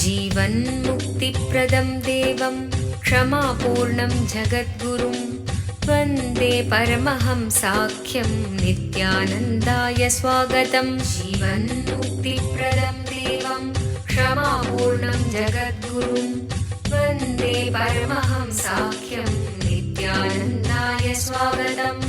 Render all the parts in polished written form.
जीवन्मुक्तिप्रदं देवं क्षमापूर्णं जगद्गुरुं वन्दे परमहंसाख्यं नित्यानन्दाय स्वागतं। जीवन्मुक्तिप्रदं देवं क्षमापूर्णं जगद्गुरुं वन्दे परमहंसाख्यं नित्यानन्दाय स्वागतम्।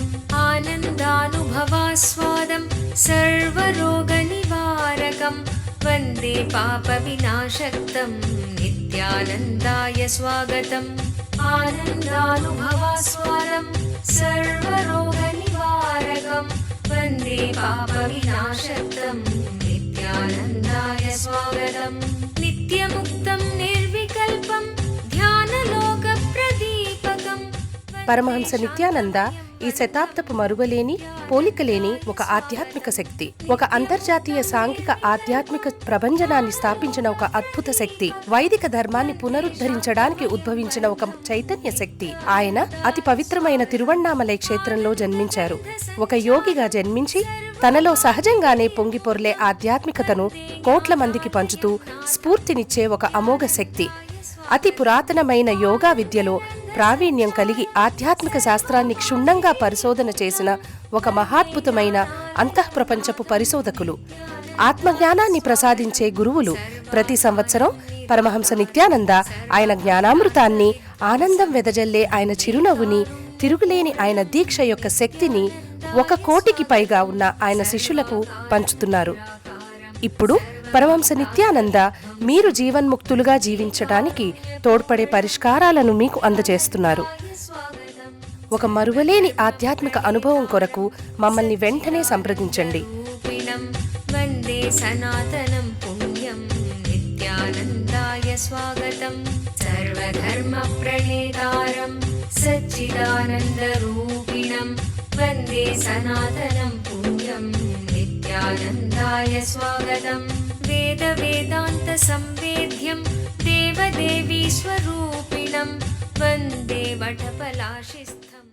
आनन्दानुभवास्वादं सर्वरोगनिवारकं वन्दे पापविनाशक्तं नित्यानन्दाय स्वागतम्। आनन्दानुभवास्वादं सर्वरोगनिवारकं वन्दे पापविनाशक्तं नित्यानन्दाय स्वागतम्। नित्यमुक्तं निर्विकल्पं ध्यानलोकप्रदीपकम्। పరమహంస నిత్యానంద ఈ శతాబ్దపు మరువలేని పోలికలేని ఒక ఆధ్యాత్మిక శక్తి, ఒక అంతర్జాతీయ సాంఘిక ఆధ్యాత్మిక ప్రభంజనాన్ని స్థాపించిన ఒక అద్భుత శక్తి, వైదిక ధర్మాన్ని పునరుద్ధరించడానికి ఉద్భవించిన ఒక చైతన్య శక్తి. ఆయన అతి పవిత్రమైన తిరువణ్ణామలై క్షేత్రంలో జన్మించారు. ఒక యోగిగా జన్మించి తనలో సహజంగానే పొంగిపొర్లే ఆధ్యాత్మికతను కోట్ల మందికి పంచుతూ స్ఫూర్తినిచ్చే ఒక అమోఘ శక్తి. అతి పురాతనమైన యోగా విద్యలో ప్రావీణ్యం కలిగి ఆధ్యాత్మిక శాస్త్రాన్ని క్షుణ్ణంగా పరిశోధన చేసిన ఒక మహాద్భుతమైన అంతఃప్రపంచపు పరిశోధకులు, ఆత్మజ్ఞానాన్ని ప్రసాదించే గురువులు. ప్రతి సంవత్సరం పరమహంస నిత్యానంద ఆయన జ్ఞానామృతాన్ని, ఆనందం వెదజల్లే ఆయన చిరునవ్వుని, తిరుగులేని ఆయన దీక్ష యొక్క శక్తిని 1 కోటికి పైగా ఉన్న ఆయన శిష్యులకు పంచుతున్నారు. ఇప్పుడు పరమహంస నిత్యానంద మీరు జీవన్ముక్తులుగా జీవించటానికి తోడ్పడే పరిష్కారాలను మీకు అందజేస్తున్నారు. ఒక మరువలేని ఆధ్యాత్మిక అనుభవం కొరకు మమ్మల్ని వెంటనే సంప్రదించండి. వందే సనాతనం పుణ్యం నిత్యానందాయ స్వాగతం. సర్వధర్మ ప్రణేతారం సచ్చిదానంద రూపిణం వందే సనాతనం పుణ్యం నిత్యానందాయ స్వాగతం. వేద వేదాంత సంవేద్యం దేవదేవీ స్వరూపిణం వందే వటపలాశిస్థం.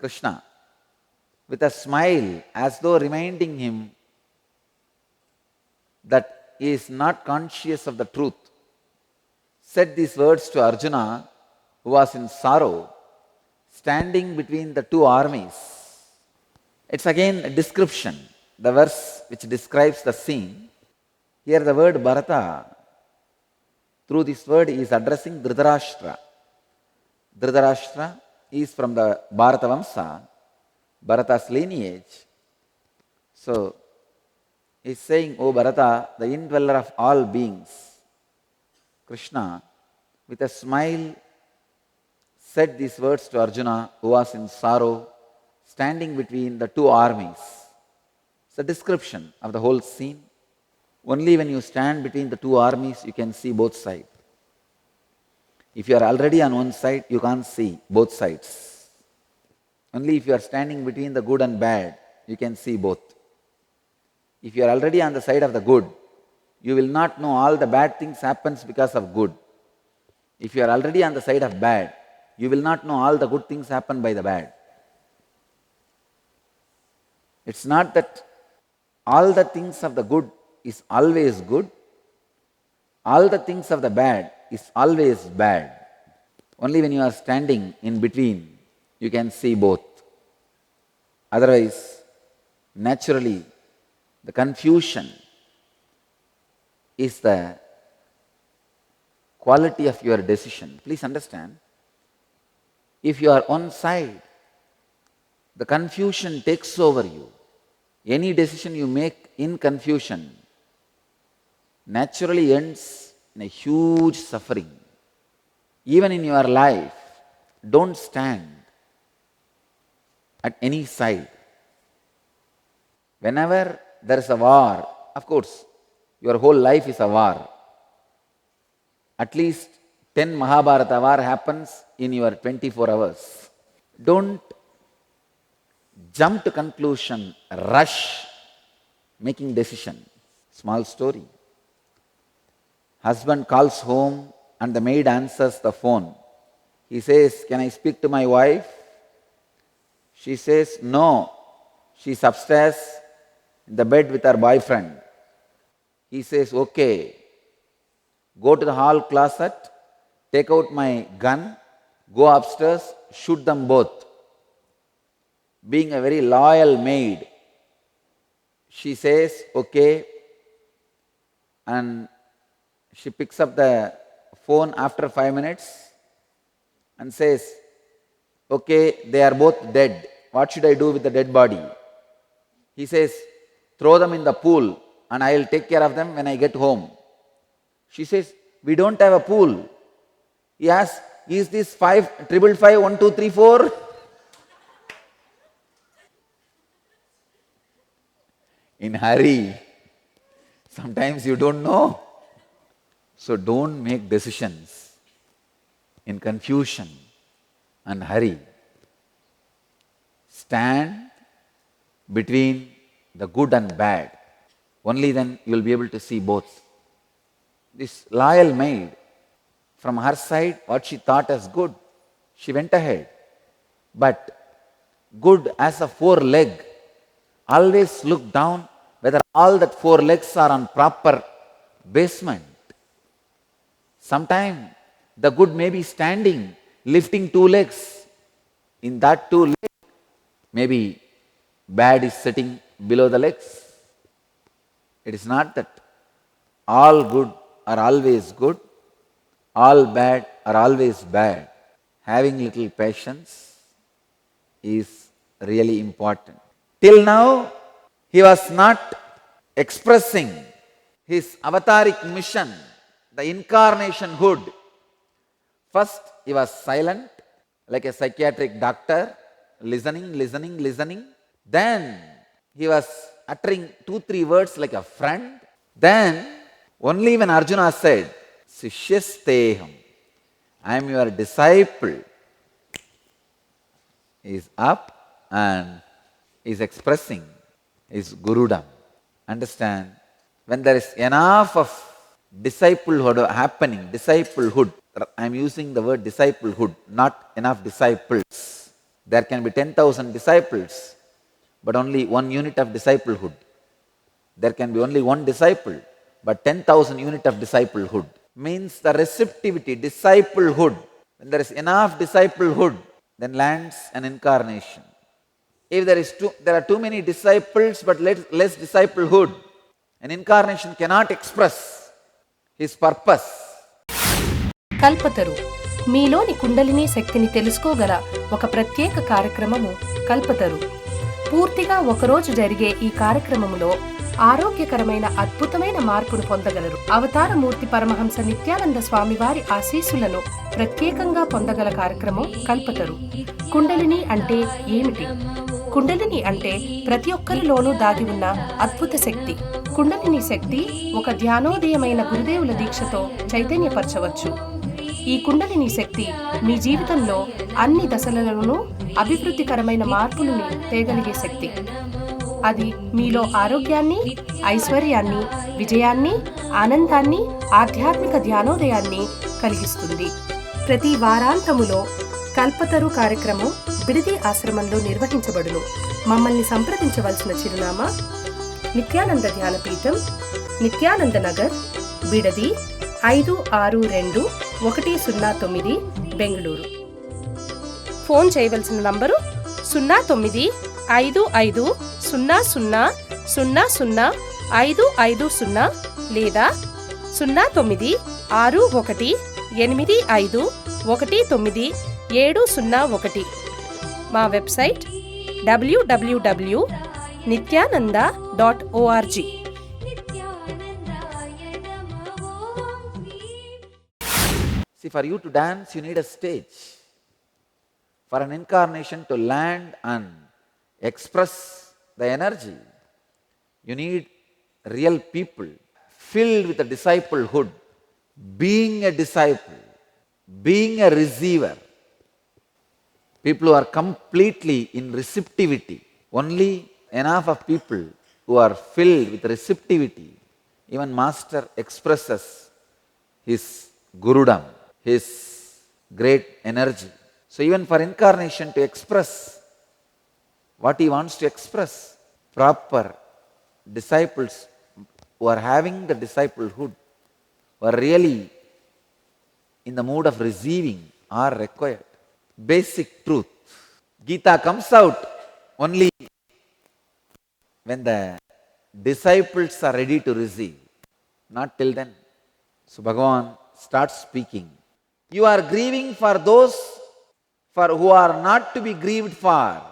Krishna, with a smile, as though reminding him that he is not conscious of the truth, said these words to Arjuna, who was in sorrow, standing between the 2 armies. It's again a description, the verse which describes the scene. Here the word Bharata, through this word he is addressing Dhritarashtra. Dhritarashtra is from the Bharata Vamsa, Bharata's lineage. So, he is saying, O Bharata, the indweller of all beings, Krishna, with a smile, said these words to Arjuna, who was in sorrow, standing between the 2 armies. It's a description of the whole scene. Only when you stand between the 2 armies, you can see both sides. If you are already on one side, you can't see both sides. Only if you are standing between the good and bad, you can see both. If you are already on the side of the good, you will not know all the bad things happens because of good. If you are already on the side of bad, you will not know all the good things happen by the bad. It's not that all the things of the good is always good, all the things of the bad is always bad. Only when you are standing in between, you can see both. Otherwise, naturally, the confusion is the quality of your decision. Please understand, if you are one side, the confusion takes over you. Any decision you make in confusion naturally ends in a huge suffering. Even in your life, don't stand at any side. Whenever there is a war, of course, your whole life is a war. At least 10 Mahabharata war happens in your 24 hours. Don't jump to conclusion, rush making decision. Small story. Husband calls home and the maid answers the phone. He says, "Can I speak to my wife?" She says, "No, she's upstairs in the bed with her boyfriend." He says, "Okay, go to the hall closet, take out my gun, go upstairs, shoot them both." Being a very loyal maid, she says, "Okay," and she picks up the phone after 5 minutes and says, "Okay, they are both dead. What should I do with the dead body?" He says, "Throw them in the pool and I will take care of them when I get home." She says, "We don't have a pool." He asks, "Is this 5555123 4?" In hurry, sometimes you don't know. So don't make decisions in confusion and hurry. Stand between the good and bad. Only then you will be able to see both. This loyal maid, from her side, what she thought as good, she went ahead. But good as a four-leg, always look down whether all that four legs are on proper basement. Sometime the good may be standing, lifting two legs. In that two legs, maybe bad is sitting below the legs. It is not that all good are always good, all bad are always bad. Having little patience is really important. Till now, he was not expressing his avataric mission, the incarnation hood. First, he was silent, like a psychiatric doctor, listening. Then, he was uttering 2-3 words like a friend. Then, only when Arjuna said, "Sishyasteham, I am your disciple," he is up and is expressing his Gurudam. Understand? When there is enough of disciplehood happening, disciplehood, I am using the word disciplehood, not enough disciples. There can be 10,000 disciples, but only one unit of disciplehood. There can be only one disciple, but 10,000 unit of disciplehood. Means the receptivity, disciplehood. When there is enough disciplehood, then lands an incarnation. If there are too many disciples but less disciplehood, an incarnation cannot express his purpose. Kalpataru మీలోని కుండలిని శక్తిని తెలుసుకోగల ఒక ప్రత్యేక కార్యక్రమము కల్పతరు. పూర్తిగా ఒకరోజు జరిగే ఈ కార్యక్రమములో ఆరోగ్యకరమైన అద్భుతమైన మార్పును పొందగలరు. అవతారమూర్తి పరమహంస నిత్యానంద స్వామి వారి ఆశీస్సులను ప్రత్యేకంగా పొందగల కార్యక్రమం కల్పతరు. కుండలిని అంటే ఏమిటి? కుండలిని అంటే ప్రతి ఒక్కరిలోనూ దాగి ఉన్న అద్భుత శక్తి. కుండలిని శక్తి ఒక ధ్యానోదయమైన గురుదేవుల దీక్షతో చైతన్యపరచవచ్చు. ఈ కుండలిని శక్తి మీ జీవితంలో అన్ని దశలలోనూ అభివృద్ధికరమైన మార్పులను తేగలిగే శక్తి. అది మీలో ఆరోగ్యాన్ని, ఐశ్వర్యాన్ని, విజయాన్ని, ఆనందాన్ని, ఆధ్యాత్మిక ధ్యానోదయాన్ని కలిగిస్తుంది. ప్రతి వారాంతములో కల్పతరు కార్యక్రమం బిడిది ఆశ్రమంలో నిర్వహించబడును. మమ్మల్ని సంప్రదించవలసిన చిరునామా నిత్యానంద ధ్యానపీఠం, నిత్యానంద నగర్, బిడది 562109, బెంగళూరు. ఫోన్ చేయవలసిన నంబరు 095500000550 లేదా 098185190701. మా website www.nithyananda.org. See, for you to dance, you need a stage. For an incarnation to land and express the energy, you need real people filled with a disciplehood, being a disciple, being a receiver. People who are completely in receptivity. Only enough of people who are filled with receptivity. Even Master expresses his gurudam, his great energy. So even for incarnation to express what he wants to express, proper disciples who are having the disciplehood, who are really in the mood of receiving are required. Basic truth. Gita comes out only when the disciples are ready to receive, not till then. So Bhagavan starts speaking. You are grieving for those for who are not to be grieved for.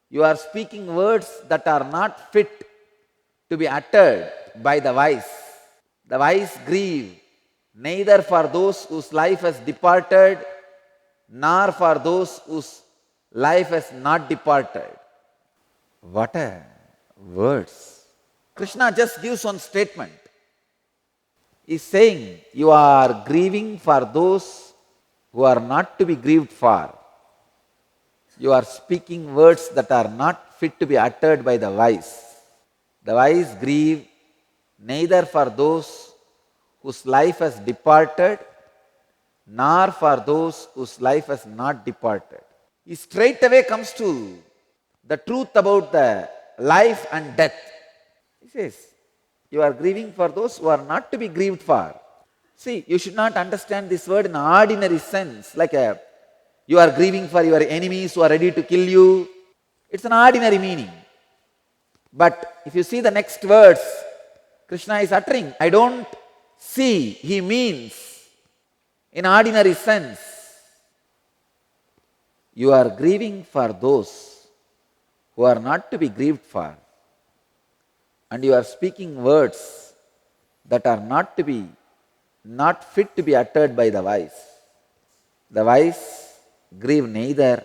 You are speaking words that are not fit to be uttered by the wise. The wise grieve neither for those whose life has departed, nor for those whose life has not departed. What a words. Krishna just gives one statement. He is saying, you are grieving for those who are not to be grieved for. You are speaking words that are not fit to be uttered by the wise. The wise grieve neither for those whose life has departed, nor for those whose life has not departed. He straight away comes to the truth about the life and death. He says, you are grieving for those who are not to be grieved for. See, you should not understand this word in an ordinary sense, like you are grieving for your enemies who are ready to kill you. It's an ordinary meaning. But if you see the next words, Krishna is uttering, I don't see, he means in ordinary sense. You are grieving for those who are not to be grieved for. And you are speaking words that are not fit to be uttered by the wise. The wise grieve neither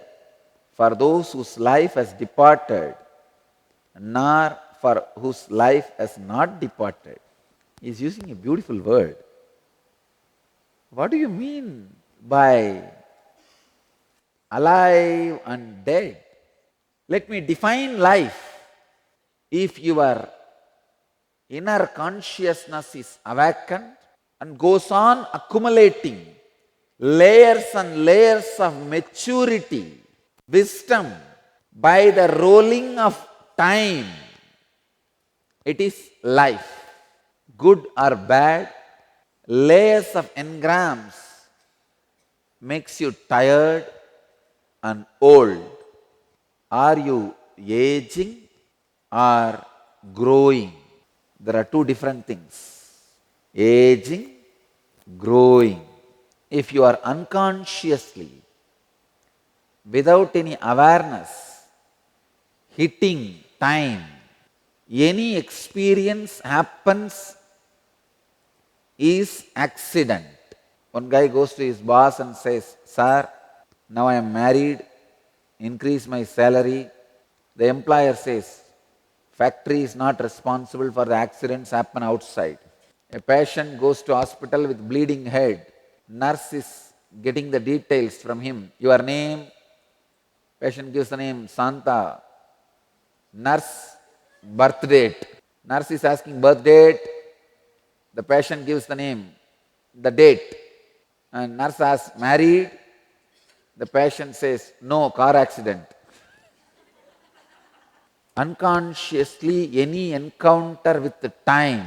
for those whose life has departed, nor for whose life has not departed. He is using a beautiful word. What do you mean by alive and dead? Let me define life. If your inner consciousness is awakened and goes on accumulating layers and layers of maturity, wisdom, by the rolling of time, it is life. Good or bad, layers of engrams makes you tired and old. Are you aging or growing? There are two different things. Aging, growing. If you are unconsciously, without any awareness, hitting time, any experience happens is accident. One guy goes to his boss and says, Sir, now I am married, increase my salary. The employer says, factory is not responsible for the accidents happen outside. A patient goes to hospital with bleeding head. Nurse is getting the details from him. Your name? Patient gives the name Santa. Nurse, birth date. Nurse is asking birth date. The patient gives the name, the date. And nurse asks, married? The patient says, no, car accident. Unconsciously, any encounter with the time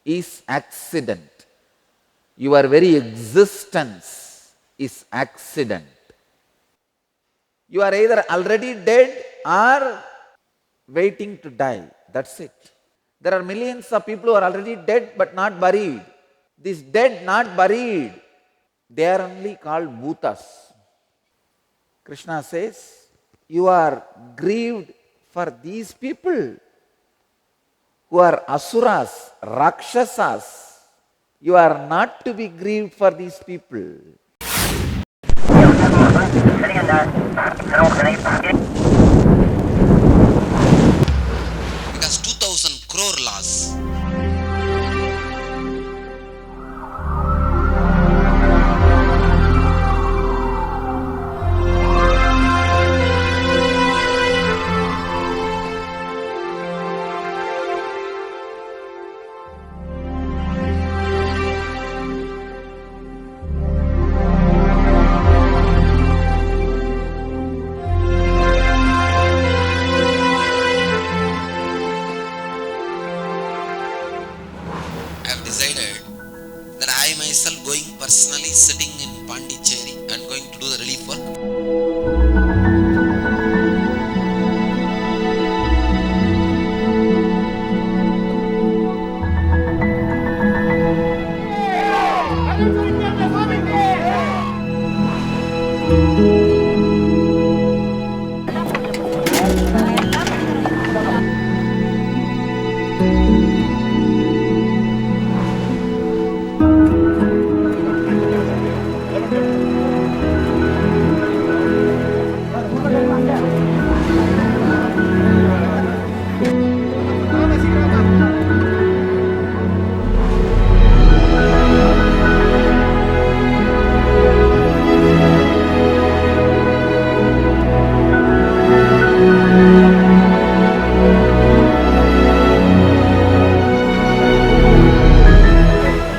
is accident. Your very existence is accident. You are either already dead or waiting to die. That's it. There are millions of people who are already dead but not buried. These dead not buried, they are only called bhutas. Krishna says, you are grieved for these people who are asuras, rakshasas. You are not to be grieved for these people. Because 2000 crore laws. to do the relief work.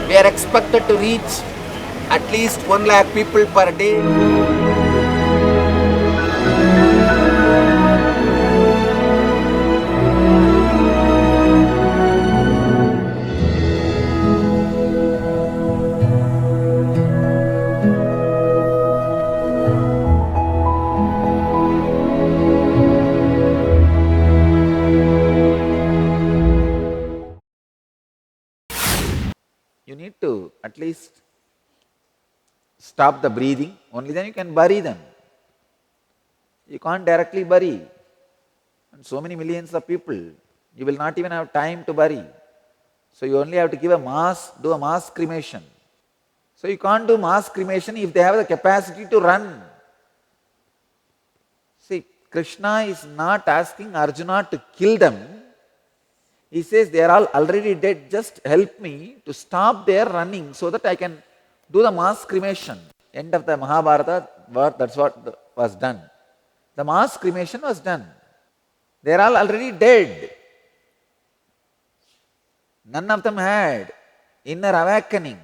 We are expected to reach at least 1 lakh people per day. You need to at least stop the breathing, only then you can bury them. You can't directly bury. And so many millions of people, you will not even have time to bury. So you only have to give a mass, do a mass cremation. So you can't do mass cremation if they have the capacity to run. See, Krishna is not asking Arjuna to kill them. He says they are all already dead, just help me to stop their running so that I can do the mass cremation. End of the Mahabharata, that's what was done. The mass cremation was done. They are all already dead. None of them had inner awakening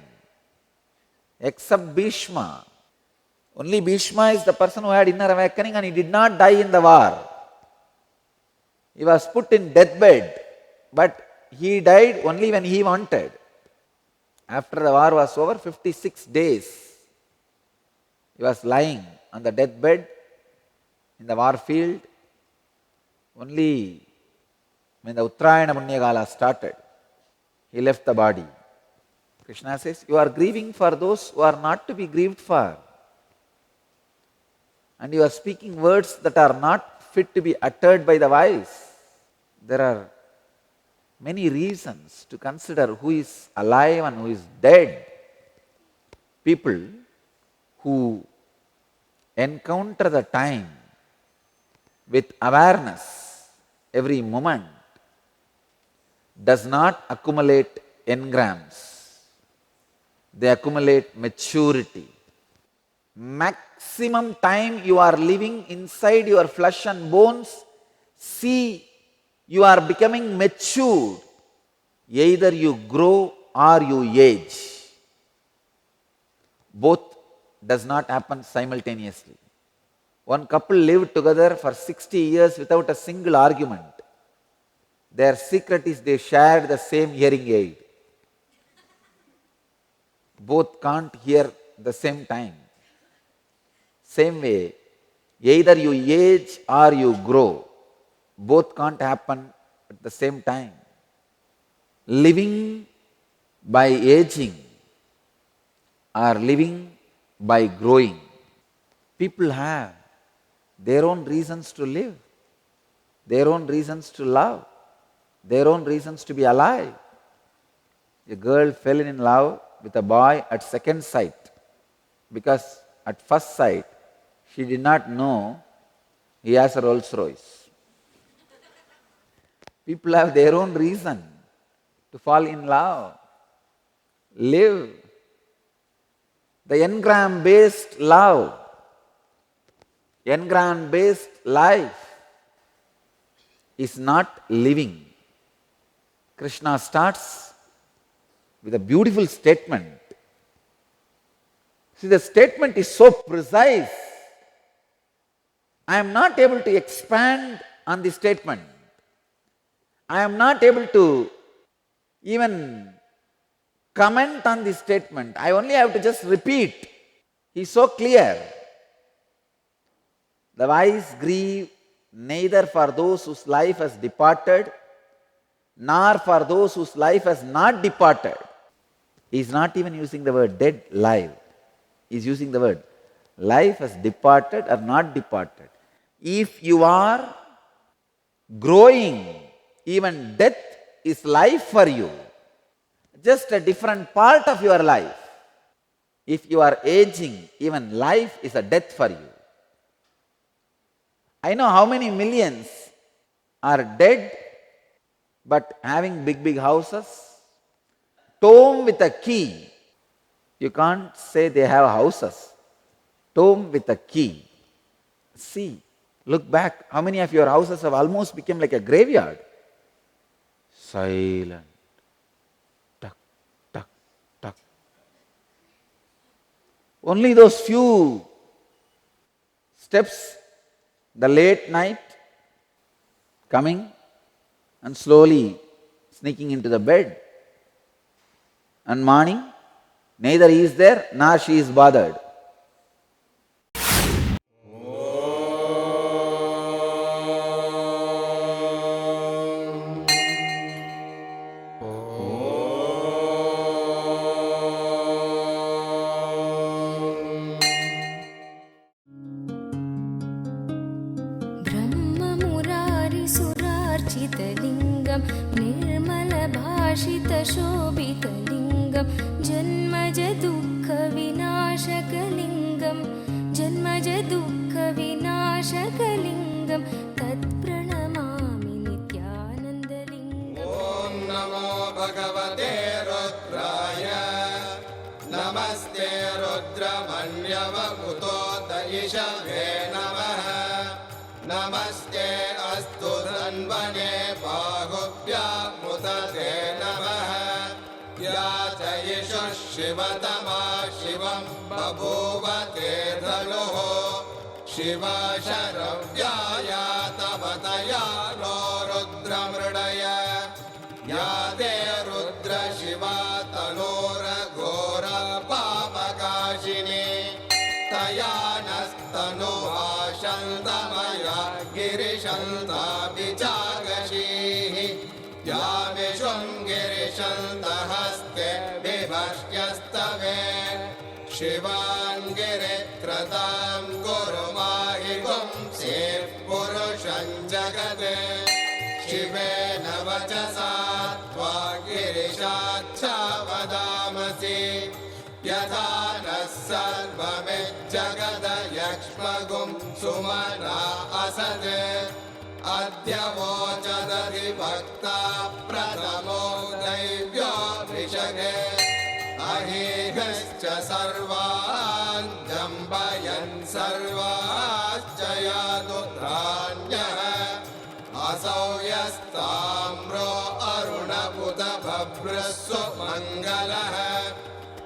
except Bhishma. Only Bhishma is the person who had inner awakening and he did not die in the war. He was put in deathbed, but he died only when he wanted. After the war was over, 56 days, he was lying on the deathbed in the war field. Only when the Uttarayana Punyagala started, he left the body. Krishna says, you are grieving for those who are not to be grieved for. And you are speaking words that are not fit to be uttered by the wise. There are many reasons to consider who is alive and who is dead. People who encounter the time with awareness every moment does not accumulate engrams. They accumulate maturity. Maximum time you are living inside your flesh and bones, see, you are becoming mature. Either you grow or you age. Both does not happen simultaneously. One couple lived together for 60 years without a single argument. Their secret is they shared the same hearing aid. Both can't hear the same time. Same way, either you age or you grow. Both can't happen at the same time. Living by aging or living by growing. People have their own reasons to live, their own reasons to love, their own reasons to be alive. A girl fell in love with a boy at second sight because at first sight she did not know he has a Rolls Royce. People have their own reason to fall in love, live. The engram-based love, engram-based life is not living. Krishna starts with a beautiful statement. See, the statement is so precise. I am not able to expand on the statement. I am not able to even comment on this statement. I only have to just repeat. He is so clear. The wise grieve neither for those whose life has departed, nor for those whose life has not departed. He is not even using the word dead, live. He is using the word life has departed or not departed. If you are growing, even death is life for you. Just a different part of your life. If you are aging, even life is a death for you. I know how many millions are dead but having big houses. Tomb with a key. You can't say they have houses. Tomb with a key. See, look back. How many of your houses have almost become like a graveyard? Silent. Tuck, tuck, tuck. Only those few steps, the late night, coming and slowly sneaking into the bed. And morning, neither he is there nor she is bothered. ब्रह्ममुरारिसुरार्चितलिङ्गं निर्मलभाषितशोभितलिङ्गं जन्मजदुःखविनाशकलिङ्गं जन्मजदुःखविनाशकलिङ्गं तत्प्रणमामि नित्यानन्दलिङ्गम्। ॐ नमो भगवते रुद्राय नमस्ते रुद्रमन्यवकुतो दयिषवे नमः नमस्ते अस्तु धन्वने बाहुभ्यामुदते नमः या च यशः शिवतमा शिवं बभूव ते धनुः शिवा शरव्याया तवतया नो रुद्रमृडय या ते रुद्रशिवा तनोरघोरपापकाशिनी तया नस्तनुभाषन्तमया गिरिशन्ताभिजागशीः या विशृङ्गिरिशन्तहस्ते बिभर्ष्यस्तवे शिवाङ्गिरित्रतां कुरु माहि पुंसीः पुरुषं जगत् शिवेन वचसा त्वा गिरिशाच्छा वदामसि यथा नः सर्वमिज्जगदयक्ष्मगुं सुमना असत् अद्य वोचदधिभक्ता प्रथमो दैव्यो ऋषगे अहीहश्च सर्वान् जम्बयन् सर्वाश्च यादुत्राण्यः असौ यस्ताम्रो अरुणपुतभभ्रस्सु मङ्गलः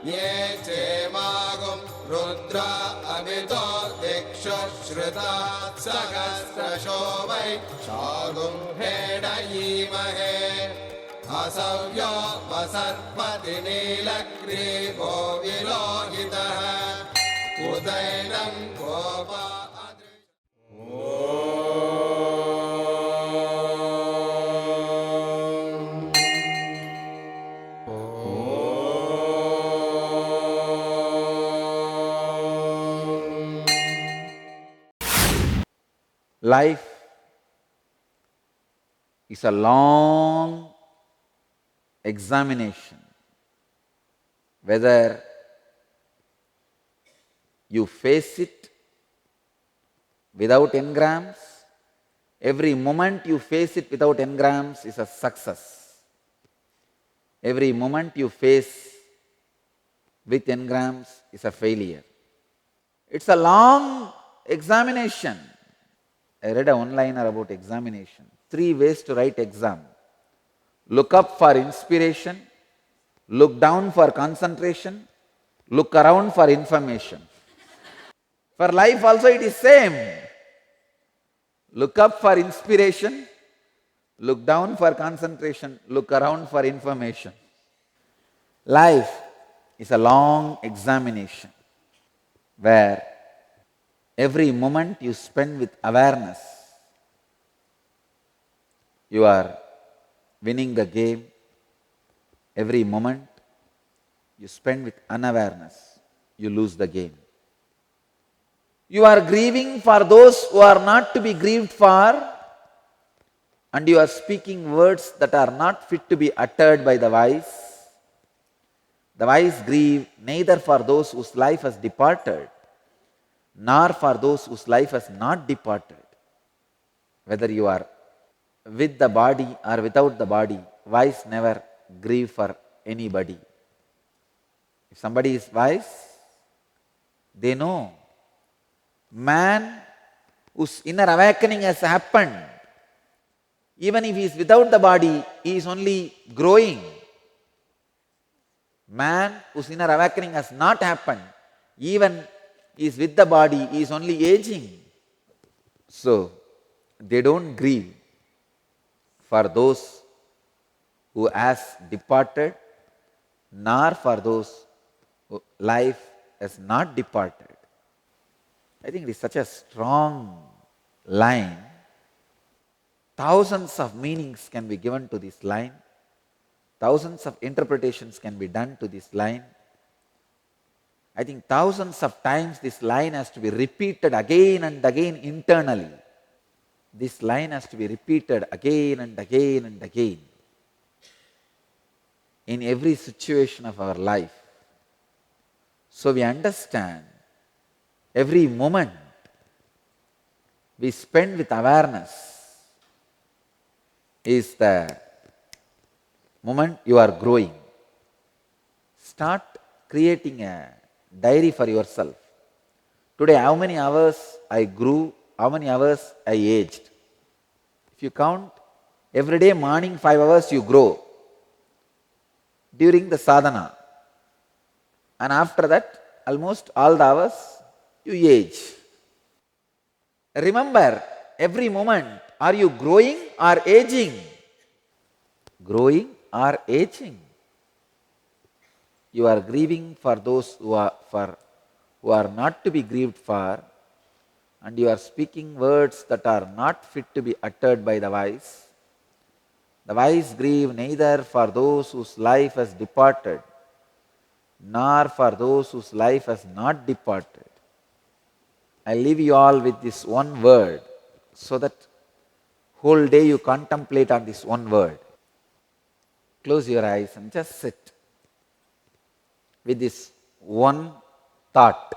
ये चेमागुं रुद्रा अभितो दिक्षु श्रुतात् सहस्रशो वै शागुं भेडयीमहे असव्यो वसर्पति नीलग्रीवो विलोहितः उदैनं Gopa Life is a long examination. Whether you face it without engrams, every moment you face it without engrams is a success. Every moment you face with engrams is a failure. It's a long examination. I read a one-liner about examination. 3 ways to write exam. Look up for inspiration, look down for concentration, look around for information. For life also it is same. Look up for inspiration, look down for concentration, look around for information. Life is a long examination where Every moment you spend with awareness, you are winning the game. Every moment you spend with unawareness, you lose the game. You are grieving for those who are not to be grieved for, and you are speaking words that are not fit to be uttered by the wise. The wise grieve neither for those whose life has departed, nor for those whose life has not departed. Whether you are with the body or without the body, wise never grieve for anybody. If somebody is wise, they know man whose inner awakening has happened, even if he is without the body, he is only growing. Man whose inner awakening has not happened, even he is with the body, he is only aging. So, they don't grieve for those who has departed, nor for those whose life has not departed. I think it is such a strong line. Thousands of meanings can be given to this line. Thousands of interpretations can be done to this line. I think thousands of times this line has to be repeated again and again internally. This line has to be repeated again and again and again in every situation of our life. So we understand every moment we spend with awareness is the moment you are growing. Start creating a diary for yourself. Today, how many hours I grew, how many hours I aged. If you count, every day morning 5 hours you grow during the sadhana. And after that, almost all the hours you age. Remember, every moment, are you growing or aging? Growing or aging? You are grieving for those who are not to be grieved for, and you are speaking words that are not fit to be uttered by the wise. The wise grieve neither for those whose life has departed, nor for those whose life has not departed. I leave you all with this one word, so that whole day you contemplate on this one word. Close your eyes and just sit with this one thought.